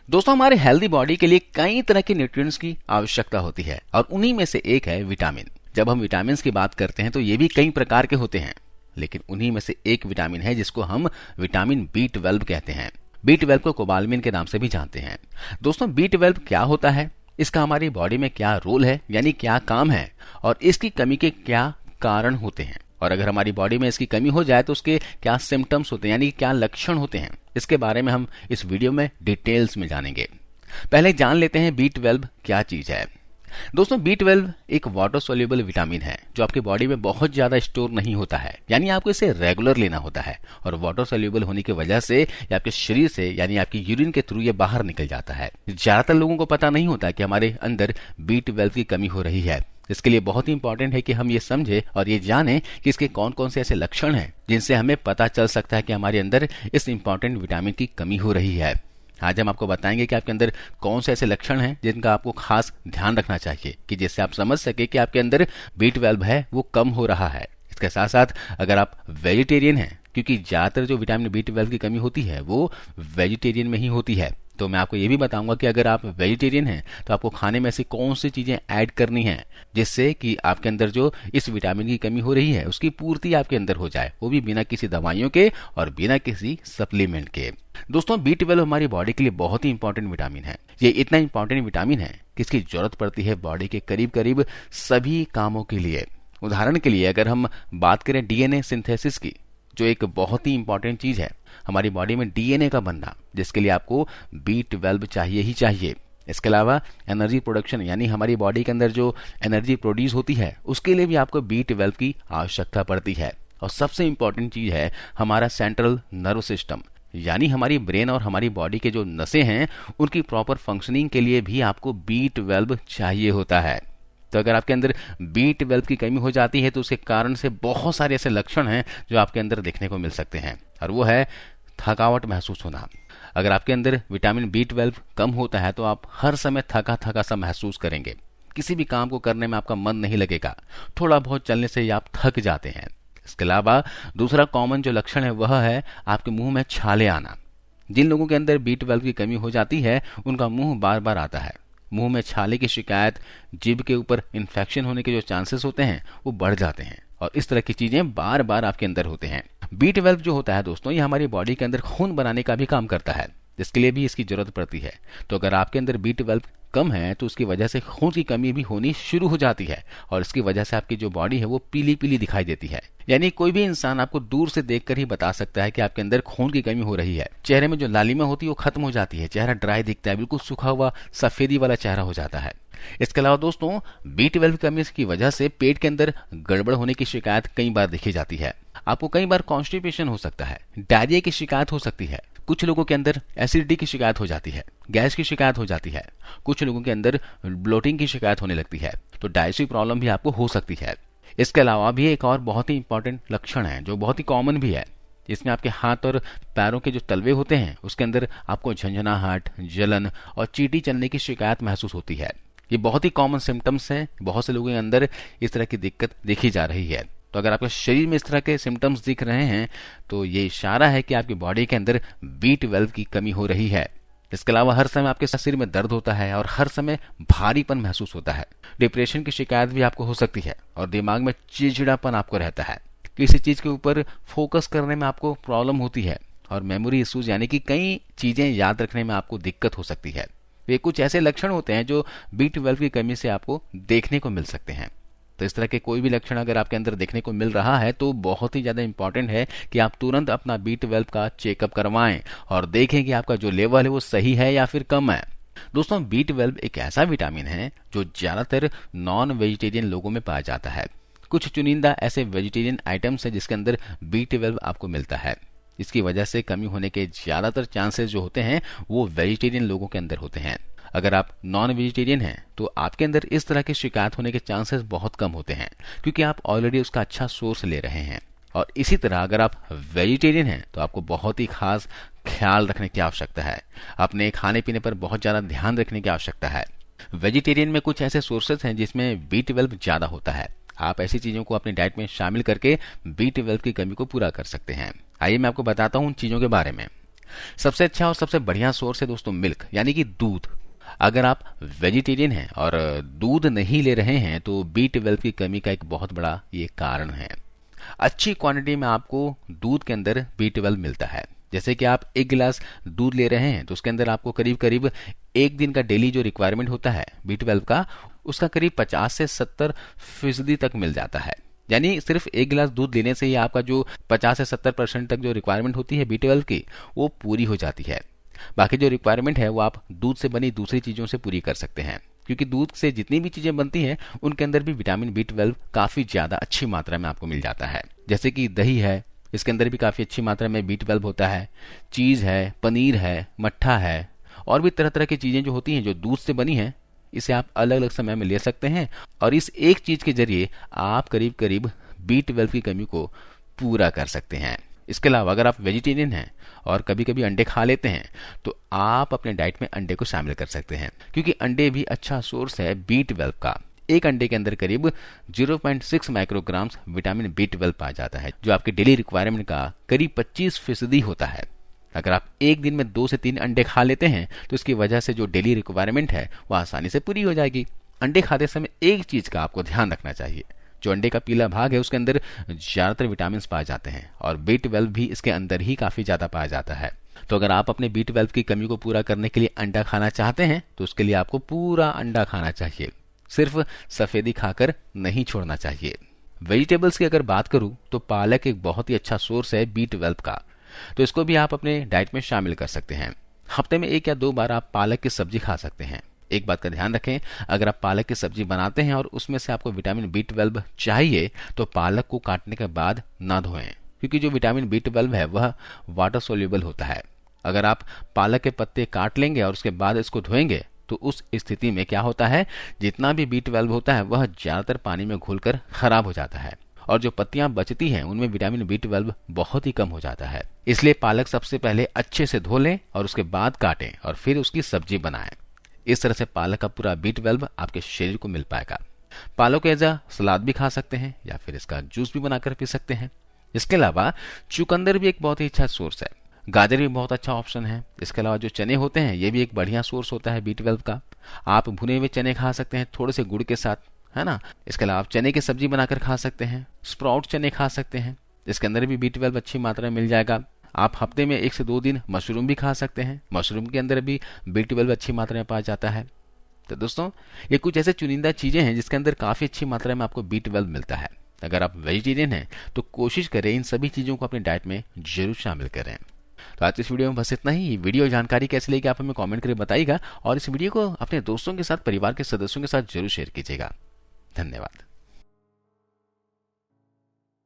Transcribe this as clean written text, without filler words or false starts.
दोस्तों, हमारे healthy body के लिए कई तरह के न्यूट्रिएंट्स की आवश्यकता होती है और उन्हीं में से एक है विटामिन। जब हम विटामिन की बात करते हैं तो ये भी कई प्रकार के होते हैं, लेकिन उन्हीं में से एक विटामिन है जिसको हम विटामिन B12 कहते हैं। B12 को कोबालमिन के नाम से भी जानते हैं। दोस्तों, B12 क्या होता है, इसका हमारी बॉडी में क्या रोल है, यानी क्या काम है, और इसकी कमी के क्या कारण होते हैं, और अगर हमारी बॉडी में इसकी कमी हो जाए तो उसके क्या सिम्टम्स होते हैं, यानी क्या लक्षण होते हैं, इसके बारे में हम इस वीडियो में डिटेल्स में जानेंगे। पहले जान लेते हैं B12 क्या चीज है। दोस्तों, B12 एक वाटर सोल्यूबल विटामिन है जो आपकी बॉडी में बहुत ज्यादा स्टोर नहीं होता है, यानी आपको इसे रेगुलर लेना होता है, और वाटर सोल्यूबल होने की वजह से ये आपके शरीर से यानी आपकी यूरिन के थ्रू ये बाहर निकल जाता है। ज्यादातर लोगों को पता नहीं होता कि हमारे अंदर B12 की कमी हो रही है। इसके लिए बहुत ही इंपॉर्टेंट है कि हम ये समझे और ये जानें कि इसके कौन कौन से ऐसे लक्षण हैं जिनसे हमें पता चल सकता है कि हमारे अंदर इस इंपॉर्टेंट विटामिन की कमी हो रही है। आज हम आपको बताएंगे कि आपके अंदर कौन से ऐसे लक्षण हैं जिनका आपको खास ध्यान रखना चाहिए, कि जिससे आप समझ सके कि आपके अंदर B12 है वो कम हो रहा है। इसके साथ साथ अगर आप वेजिटेरियन हैं, क्योंकि ज्यादातर जो विटामिन B12 की कमी होती है वो वेजिटेरियन में ही होती है, तो मैं आपको ये भी बताऊंगा कि अगर आप वेजिटेरियन हैं तो आपको खाने में ऐसी कौन सी चीजें ऐड करनी है जिससे कि आपके अंदर जो इस विटामिन की कमी हो रही है उसकी पूर्ति आपके अंदर हो जाए, वो भी बिना किसी दवाइयों के और बिना किसी सप्लीमेंट के। दोस्तों, B12 हमारी बॉडी के लिए बहुत ही इंपॉर्टेंट विटामिन है। ये इतना इंपॉर्टेंट विटामिन है कि इसकी जरूरत पड़ती है बॉडी के करीब करीब सभी कामों के लिए। उदाहरण के लिए अगर हम बात करें DNA सिंथेसिस की, जो एक बहुत ही इंपॉर्टेंट चीज है, हमारी बॉडी में DNA का बनना, जिसके लिए आपको B12 चाहिए ही चाहिए। इसके अलावा एनर्जी प्रोडक्शन, यानी हमारी बॉडी के अंदर जो एनर्जी प्रोड्यूस होती है उसके लिए भी आपको B12 की आवश्यकता पड़ती है। और सबसे इंपॉर्टेंट चीज है हमारा सेंट्रल नर्व सिस्टम, यानी हमारी ब्रेन और हमारी बॉडी के जो नसें हैं उनकी प्रॉपर फंक्शनिंग के लिए भी आपको B12 चाहिए होता है। तो अगर आपके अंदर B12 की कमी हो जाती है तो उसके कारण से बहुत सारे ऐसे लक्षण हैं जो आपके अंदर देखने को मिल सकते हैं, और वो है थकावट महसूस होना। अगर आपके अंदर विटामिन B12 कम होता है तो आप हर समय थका थका सा महसूस करेंगे, किसी भी काम को करने में आपका मन नहीं लगेगा, थोड़ा बहुत चलने से ही आप थक जाते हैं। इसके अलावा दूसरा कॉमन जो लक्षण है वह है आपके मुंह में छाले आना। जिन लोगों के अंदर B12 की कमी हो जाती है उनका मुंह बार बार आता है, मुंह में छाले की शिकायत, जीभ के ऊपर इन्फेक्शन होने के जो चांसेस होते हैं वो बढ़ जाते हैं, और इस तरह की चीजें बार बार आपके अंदर होते हैं। B12 जो होता है दोस्तों, ये हमारी बॉडी के अंदर खून बनाने का भी काम करता है, जिसके लिए भी इसकी जरूरत पड़ती है। तो अगर आपके अंदर B12 कम है तो उसकी वजह से खून की कमी भी होनी शुरू हो जाती है, और इसकी वजह से आपकी जो बॉडी है वो पीली पीली दिखाई देती है। यानी कोई भी इंसान आपको दूर से देखकर ही बता सकता है कि आपके अंदर खून की कमी हो रही है। चेहरे में जो लालिमा होती है वो खत्म हो जाती है, चेहरा ड्राई दिखता है, बिल्कुल सूखा हुआ सफेदी वाला चेहरा हो जाता है। इसके अलावा दोस्तों, B12 की कमी की वजह से पेट के अंदर गड़बड़ होने की शिकायत कई बार देखी जाती है। आपको कई बार कॉन्स्टिपेशन हो सकता है, डायरिया की शिकायत हो सकती है, कुछ लोगों के अंदर एसिडिटी की शिकायत हो जाती है, गैस की शिकायत हो जाती है, कुछ लोगों के अंदर ब्लोटिंग की शिकायत होने लगती है, तो डाइजेस्टिव प्रॉब्लम भी आपको हो सकती है। इसके अलावा भी एक और बहुत ही इंपॉर्टेंट लक्षण है जो बहुत ही कॉमन भी है, जिसमें आपके हाथ और पैरों के जो तलवे होते हैं उसके अंदर आपको झंझनाहट, जलन और चींटी चलने की शिकायत महसूस होती है। ये बहुत ही कॉमन सिम्टम्स हैं, बहुत से लोगों के अंदर इस तरह की दिक्कत देखी जा रही है। तो अगर आपके शरीर में इस तरह के सिम्टम्स दिख रहे हैं तो ये इशारा है कि आपकी बॉडी के अंदर B12 की कमी हो रही है। इसके अलावा हर समय आपके सिर में दर्द होता है और हर समय भारीपन महसूस होता है, डिप्रेशन की शिकायत भी आपको हो सकती है, और दिमाग में चिड़चिड़ापन आपको रहता है, किसी चीज के ऊपर फोकस करने में आपको प्रॉब्लम होती है, और मेमोरी इश्यूज यानी कि कई चीजें याद रखने में आपको दिक्कत हो सकती है। ये कुछ ऐसे लक्षण होते हैं जो B12 की कमी से आपको देखने को मिल सकते हैं। तो इस तरह के कोई भी लक्षण अगर आपके अंदर देखने को मिल रहा है तो बहुत ही ज्यादा इंपॉर्टेंट है कि आप तुरंत अपना B12 का चेकअप करवाएं और देखें कि आपका जो लेवल है वो सही है या फिर कम है। दोस्तों, B12 एक ऐसा विटामिन है जो ज्यादातर नॉन वेजिटेरियन लोगों में पाया जाता है। कुछ चुनिंदा ऐसे वेजिटेरियन आइटम्स है जिसके अंदर B12 आपको मिलता है। इसकी वजह से कमी होने के ज्यादातर चांसेस जो होते हैं वो वेजिटेरियन लोगों के अंदर होते हैं। अगर आप नॉन वेजिटेरियन हैं तो आपके अंदर इस तरह की शिकायत होने के चांसेस बहुत कम होते हैं, क्योंकि आप ऑलरेडी उसका अच्छा सोर्स ले रहे हैं। और इसी तरह अगर आप वेजिटेरियन हैं तो आपको बहुत ही खास ख्याल रखने की आवश्यकता है, अपने खाने पीने पर बहुत ज्यादा ध्यान रखने की आवश्यकता है। वेजिटेरियन में कुछ ऐसे सोर्सेज हैं जिसमें B12 ज्यादा होता है। आप ऐसी चीजों को अपनी डाइट में शामिल करके B12 की कमी को पूरा कर सकते हैं। आइए मैं आपको बताता हूं उन चीजों के बारे में। सबसे अच्छा और सबसे बढ़िया सोर्स है दोस्तों मिल्क, यानी कि दूध। अगर आप वेजिटेरियन हैं और दूध नहीं ले रहे हैं तो B12 की कमी का एक बहुत बड़ा ये कारण है। अच्छी क्वांटिटी में आपको दूध के अंदर B12 मिलता है। जैसे कि आप 1 गिलास दूध ले रहे हैं तो उसके अंदर आपको करीब करीब एक दिन का डेली जो रिक्वायरमेंट होता है B12 का, उसका करीब 50 से 70% तक मिल जाता है। यानी सिर्फ 1 गिलास दूध लेने से ही आपका जो 50 से 70% तक जो रिक्वायरमेंट होती है B12 की, वो पूरी हो जाती है। बाकी जो रिक्वायरमेंट है वो आप दूध से बनी दूसरी चीज़ों से पूरी कर सकते हैं, क्योंकि दूध से जितनी भी चीज़ें बनती हैं उनके अंदर भी विटामिन B12 काफ़ी ज़्यादा अच्छी मात्रा में आपको मिल जाता है। जैसे कि दही है, इसके अंदर भी काफ़ी अच्छी मात्रा में B12 होता है। चीज़ है, पनीर है, मट्ठा है, और भी तरह तरह की चीज़ें जो होती हैं जो दूध से बनी हैं, इसे आप अलग अलग समय में ले सकते हैं और इस एक चीज़ के जरिए आप करीब करीब B12 की कमी को पूरा कर सकते हैं। इसके अलावा अगर आप वेजिटेरियन हैं और कभी कभी अंडे खा लेते हैं तो आप अपने डाइट में अंडे को शामिल कर सकते हैं, क्योंकि अंडे भी अच्छा सोर्स है B12 का। एक अंडे के अंदर करीब 0.6 माइक्रोग्राम्स विटामिन B12 पाया जाता है, जो आपके डेली रिक्वायरमेंट का करीब 25% होता है। अगर आप एक दिन में 2 से 3 अंडे खा लेते हैं तो इसकी वजह से जो डेली रिक्वायरमेंट है वो आसानी से पूरी हो जाएगी। अंडे खाते समय एक चीज का आपको ध्यान रखना चाहिए, जो अंडे का पीला भाग है उसके अंदर ज्यादातर विटामिन पाए जाते हैं और B12 भी इसके अंदर ही काफी ज्यादा पाया जाता है। तो अगर आप अपने B12 की कमी को पूरा करने के लिए अंडा खाना चाहते हैं तो उसके लिए आपको पूरा अंडा खाना चाहिए, सिर्फ सफेदी खाकर नहीं छोड़ना चाहिए। वेजिटेबल्स की अगर बात करूं तो पालक एक बहुत ही अच्छा सोर्स है B12 का, तो इसको भी आप अपने डाइट में शामिल कर सकते हैं। हफ्ते में 1 या 2 बार आप पालक की सब्जी खा सकते हैं। एक बात का ध्यान रखें, अगर आप पालक की सब्जी बनाते हैं और उसमें से आपको विटामिन B12 चाहिए तो पालक को काटने के बाद ना धोएं, क्योंकि जो विटामिन B12 है वह वाटर सोल्यूबल होता है। अगर आप पालक के पत्ते काट लेंगे और उसके बाद इसको धोएंगे तो उस स्थिति में क्या होता है, जितना भी B12 होता है वह ज्यादातर पानी में घुलकर खराब हो जाता है और जो पत्तियां बचती हैं उनमें विटामिन B12 बहुत ही कम हो जाता है। इसलिए पालक सबसे पहले अच्छे से धो लें और उसके बाद काटें और फिर उसकी सब्जी बनाएं। इस तरह से पालक का पूरा B12 आपके शरीर को मिल पाएगा। पालक को एज अ सलाद भी खा सकते हैं या फिर इसका जूस भी बनाकर पी सकते हैं। इसके अलावा चुकंदर भी एक बहुत ही अच्छा सोर्स है। गाजर भी बहुत अच्छा ऑप्शन है। इसके अलावा जो चने होते हैं ये भी एक बढ़िया सोर्स होता है B12 का। आप भुने हुए चने खा सकते हैं थोड़े से गुड़ के साथ, है ना। इसके अलावा आप चने की सब्जी बनाकर खा सकते हैं। स्प्राउट चने खा सकते हैं, इसके अंदर भी B12 अच्छी मात्रा में मिल जाएगा। आप हफ्ते में 1 से 2 दिन मशरूम भी खा सकते हैं। मशरूम के अंदर भी B12 अच्छी मात्रा में पाया जाता है। तो दोस्तों ये कुछ ऐसे चुनिंदा चीजें हैं जिसके अंदर काफी अच्छी मात्रा में आपको B12 मिलता है। अगर आप वेजिटेरियन हैं तो कोशिश करें इन सभी चीजों को अपने डाइट में जरूर शामिल करें। तो आज इस वीडियो में बस इतना ही। वीडियो जानकारी कैसे लगी आप हमें कमेंट करके बताइएगा और इस वीडियो को अपने दोस्तों के साथ, परिवार के सदस्यों के साथ जरूर शेयर कीजिएगा। धन्यवाद।